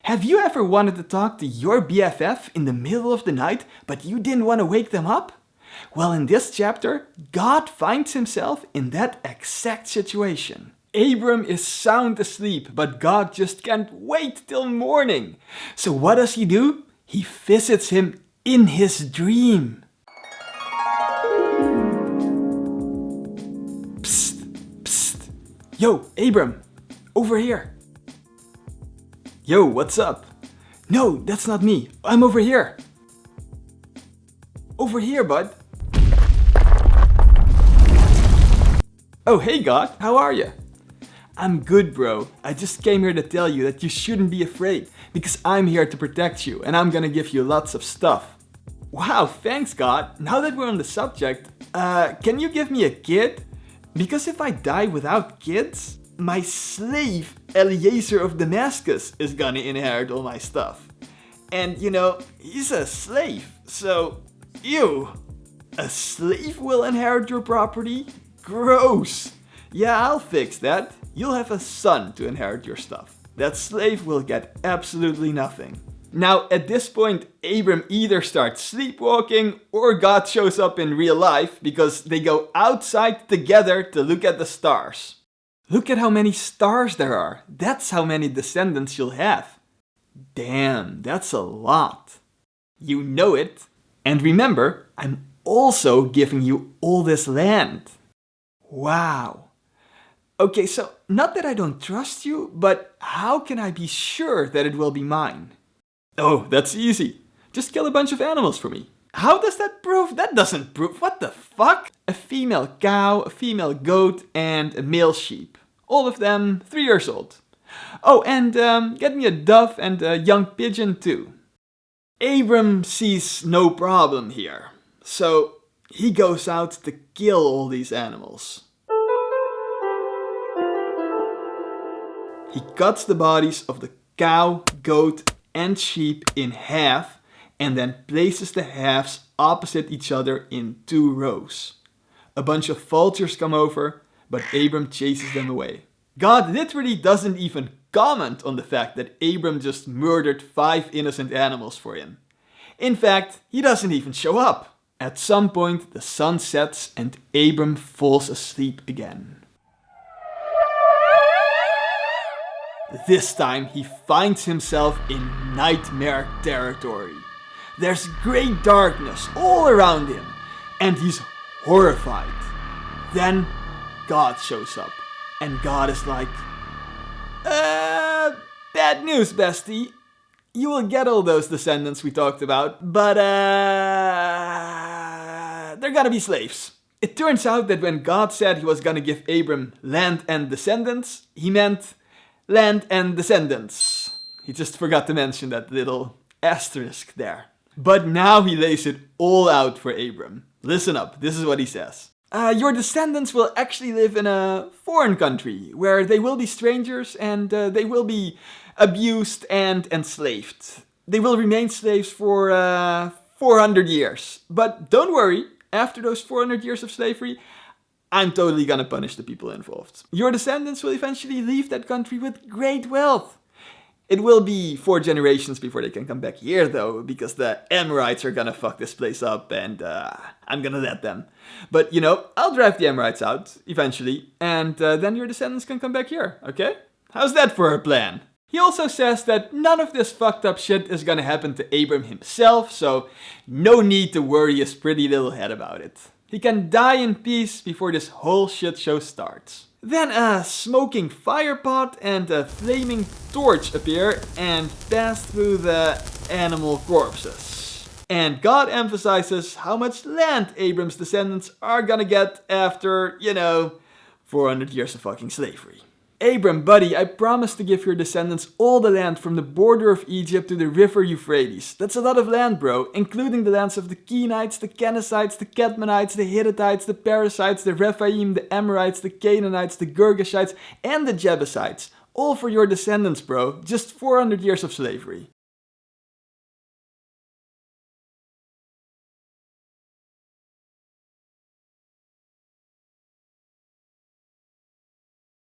Have you ever wanted to talk to your BFF in the middle of the night, but you didn't want to wake them up? Well, in this chapter, God finds himself in that exact situation. Abram is sound asleep, but God just can't wait till morning. So what does he do? He visits him in his dream. Psst, psst. Yo, Abram, over here. Yo, what's up? No, that's not me. I'm over here. Over here, bud. Oh, hey God, how are you? I'm good, bro. I just came here to tell you that you shouldn't be afraid, because I'm here to protect you and I'm gonna give you lots of stuff. Wow, thanks God. Now that we're on the subject, can you give me a kid? Because if I die without kids, my slave Eliezer of Damascus is gonna inherit all my stuff. And you know, he's a slave, so ew. A slave will inherit your property? Gross. Yeah, I'll fix that. You'll have a son to inherit your stuff. That slave will get absolutely nothing. Now, at this point, Abram either starts sleepwalking or God shows up in real life because they go outside together to look at the stars. Look at how many stars there are. That's how many descendants you'll have. Damn, that's a lot. You know it. And remember, I'm also giving you all this land. Wow. Okay, so not that I don't trust you, but how can I be sure that it will be mine? Oh, that's easy. Just kill a bunch of animals for me. How does that prove? That doesn't prove. What the fuck? A female cow, a female goat, and a male sheep. All of them 3 years old. Oh, and get me a dove and a young pigeon too. Abram sees no problem here. So he goes out to kill all these animals. He cuts the bodies of the cow, goat, and sheep in half and then places the halves opposite each other in 2 rows. A bunch of vultures come over, but Abram chases them away. God literally doesn't even comment on the fact that Abram just murdered 5 innocent animals for him. In fact, he doesn't even show up. At some point, the sun sets and Abram falls asleep again. This time, he finds himself in nightmare territory. There's great darkness all around him, and he's horrified. Then, God shows up, and God is like, bad news, bestie. You will get all those descendants we talked about, but they're gonna be slaves. It turns out that when God said he was gonna give Abram land and descendants, he meant land and descendants. He just forgot to mention that little asterisk there. But now he lays it all out for Abram. Listen up, this is what he says. Your descendants will actually live in a foreign country where they will be strangers and they will be abused and enslaved. They will remain slaves for 400 years. But don't worry, after those 400 years of slavery, I'm totally gonna punish the people involved. Your descendants will eventually leave that country with great wealth. It will be 4 generations before they can come back here though, because the Amorites are gonna fuck this place up and I'm gonna let them. But you know, I'll drive the Amorites out eventually and then your descendants can come back here, okay? How's that for a plan? He also says that none of this fucked up shit is gonna happen to Abram himself, so no need to worry his pretty little head about it. He can die in peace before this whole shit show starts. Then a smoking fire pot and a flaming torch appear and pass through the animal corpses. And God emphasizes how much land Abram's descendants are gonna get after, 400 years of fucking slavery. Abram, buddy, I promise to give your descendants all the land from the border of Egypt to the river Euphrates. That's a lot of land, bro, including the lands of the Kenites, the Kenizzites, the Cadmonites, the Hittites, the Perizzites, the Rephaim, the Amorites, the Canaanites, the Girgashites, and the Jebusites. All for your descendants, bro. Just 400 years of slavery.